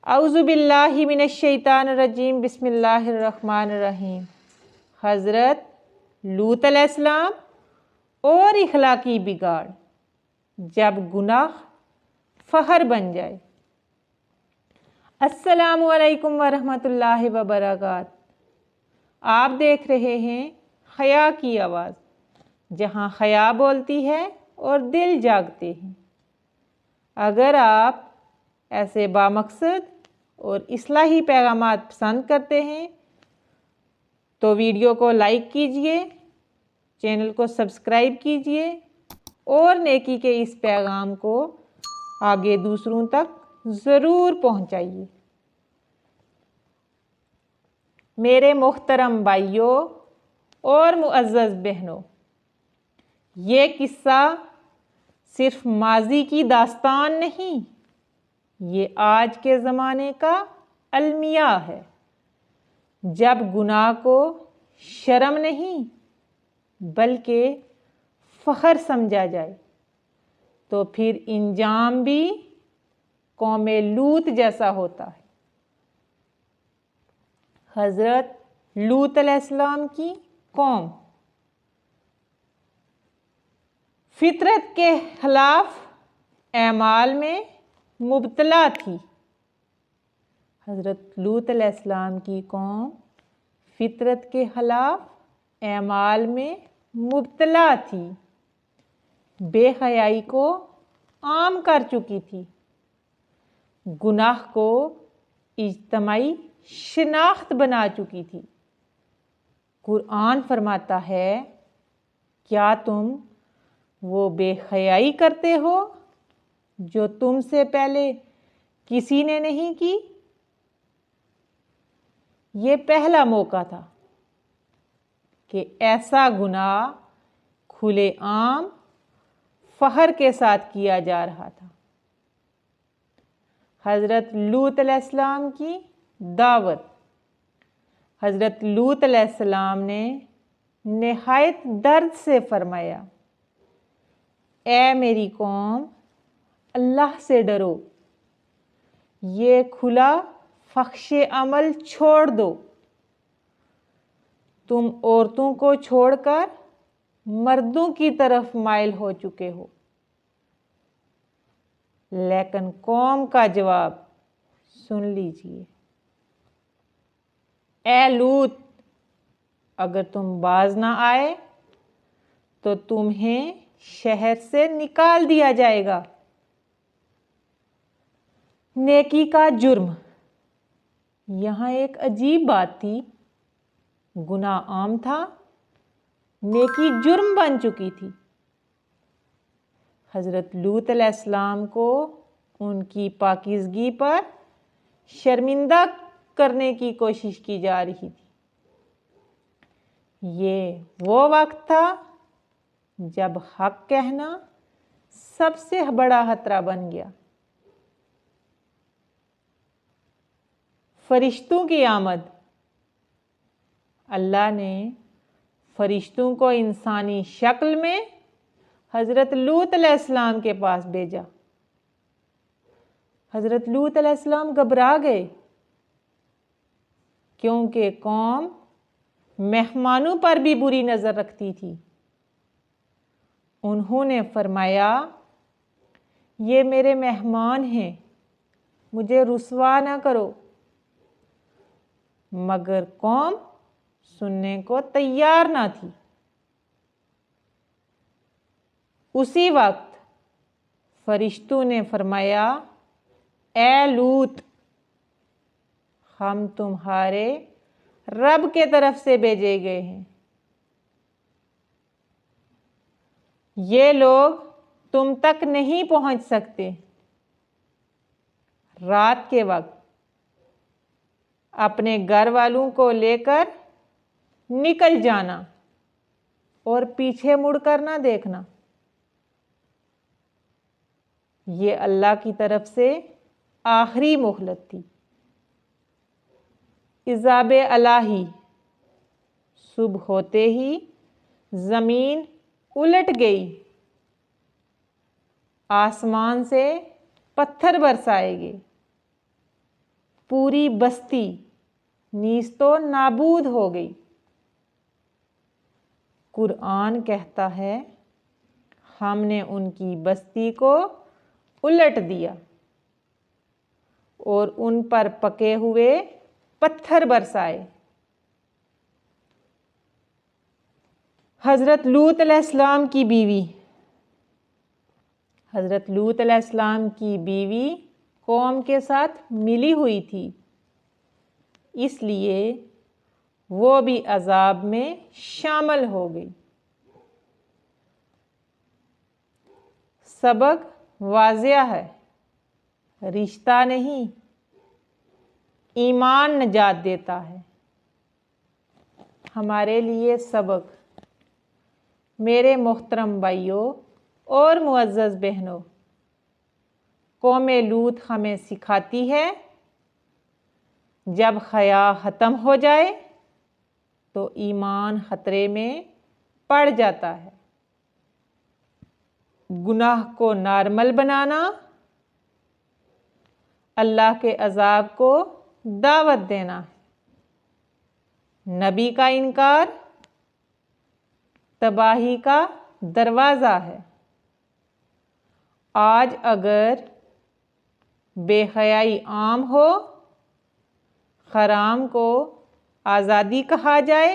اعوذ باللہ من الشیطان الرجیم بسم اللہ الرحمن الرحیم۔ حضرت لوط علیہ السلام اور اخلاقی بگاڑ، جب گناہ فخر بن جائے۔ السلام علیکم ورحمۃ اللہ وبرکاتہ۔ آپ دیکھ رہے ہیں حیا کی آواز، جہاں حیا بولتی ہے اور دل جاگتے ہیں۔ اگر آپ ایسے بامقصد اور اصلاحی پیغامات پسند کرتے ہیں تو ویڈیو کو لائک کیجئے، چینل کو سبسکرائب کیجئے اور نیکی کے اس پیغام کو آگے دوسروں تک ضرور پہنچائیے۔ میرے محترم بھائیوں اور معزز بہنوں، یہ قصہ صرف ماضی کی داستان نہیں، یہ آج کے زمانے کا المیہ ہے۔ جب گناہ کو شرم نہیں بلکہ فخر سمجھا جائے تو پھر انجام بھی قوم لوط جیسا ہوتا ہے۔ حضرت لوط علیہ السلام کی قوم فطرت کے خلاف اعمال میں مبتلا تھی۔ حضرت لوط علیہ السلام کی قوم فطرت کے خلاف اعمال میں مبتلا تھی، بے حیائی کو عام کر چکی تھی، گناہ کو اجتماعی شناخت بنا چکی تھی۔ قرآن فرماتا ہے، کیا تم وہ بے حیائی کرتے ہو جو تم سے پہلے کسی نے نہیں کی؟ یہ پہلا موقع تھا کہ ایسا گناہ کھلے عام فخر کے ساتھ کیا جا رہا تھا۔ حضرت لوط علیہ السلام کی دعوت۔ حضرت لوط علیہ السلام نے نہایت درد سے فرمایا، اے میری قوم، اللہ سے ڈرو، یہ کھلا فحش عمل چھوڑ دو۔ تم عورتوں کو چھوڑ کر مردوں کی طرف مائل ہو چکے ہو۔ لیکن قوم کا جواب سن لیجئے، اے لوط، اگر تم باز نہ آئے تو تمہیں شہر سے نکال دیا جائے گا۔ نیکی کا جرم۔ یہاں ایک عجیب بات تھی، گناہ عام تھا، نیکی جرم بن چکی تھی۔ حضرت لوط علیہ السلام کو ان کی پاکیزگی پر شرمندہ کرنے کی کوشش کی جا رہی تھی۔ یہ وہ وقت تھا جب حق کہنا سب سے بڑا خطرہ بن گیا۔ فرشتوں کی آمد۔ اللہ نے فرشتوں کو انسانی شکل میں حضرت لوط علیہ السلام کے پاس بھیجا۔ حضرت لوط علیہ السلام گھبرا گئے، کیونکہ قوم مہمانوں پر بھی بری نظر رکھتی تھی۔ انہوں نے فرمایا، یہ میرے مہمان ہیں، مجھے رسوا نہ کرو۔ مگر قوم سننے کو تیار نہ تھی۔ اسی وقت فرشتوں نے فرمایا، اے لوط، ہم تمہارے رب کے طرف سے بھیجے گئے ہیں۔ یہ لوگ تم تک نہیں پہنچ سکتے۔ رات کے وقت اپنے گھر والوں کو لے کر نکل جانا اور پیچھے مڑ کر نہ دیکھنا۔ یہ اللہ کی طرف سے آخری مہلت تھی۔ عذاب الہی۔ صبح ہوتے ہی زمین الٹ گئی، آسمان سے پتھر برسائے گئے، پوری بستی نیست و نابود ہو گئی۔ قرآن کہتا ہے ہم نے ان کی بستی کو الٹ دیا اور ان پر پکے ہوئے پتھر برسائے۔ حضرت لوط علیہ السلام کی بیوی حضرت لوط علیہ السلام کی بیوی قوم کے ساتھ ملی ہوئی تھی، اس لیے وہ بھی عذاب میں شامل ہو گئی۔ سبق واضح ہے، رشتہ نہیں، ایمان نجات دیتا ہے۔ ہمارے لیے سبق، میرے محترم بھائیوں اور معزز بہنوں، قوم لوط ہمیں سکھاتی ہے جب حیا ختم ہو جائے تو ایمان خطرے میں پڑ جاتا ہے۔ گناہ کو نارمل بنانا اللہ کے عذاب کو دعوت دینا ہے۔ نبی کا انکار تباہی کا دروازہ ہے۔ آج اگر بے حیائی عام ہو، حرام کو آزادی کہا جائے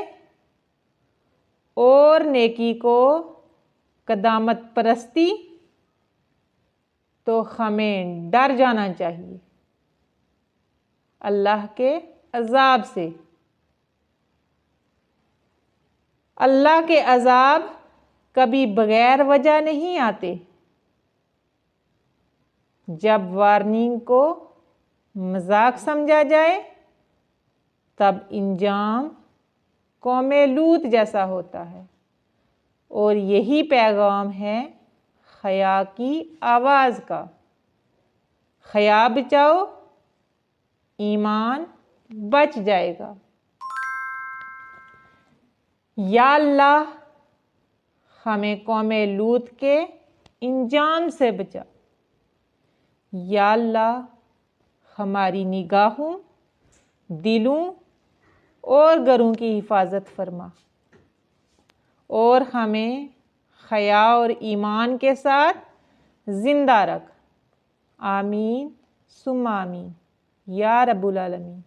اور نیکی کو قدامت پرستی، تو ہمیں ڈر جانا چاہیے اللہ کے عذاب سے۔ اللہ کے عذاب کبھی بغیر وجہ نہیں آتے۔ جب وارننگ کو مذاق سمجھا جائے تب انجام قوم لوط جیسا ہوتا ہے، اور یہی پیغام ہے حیا کی آواز کا۔ حیا بچاؤ، ایمان بچ جائے گا۔ یا اللہ ہمیں قوم لوط کے انجام سے بچا۔ یا اللہ ہماری نگاہوں، دلوں اور گھروں کی حفاظت فرما، اور ہمیں حیا اور ایمان کے ساتھ زندہ رکھ۔ آمین ثم آمین یا رب العالمین۔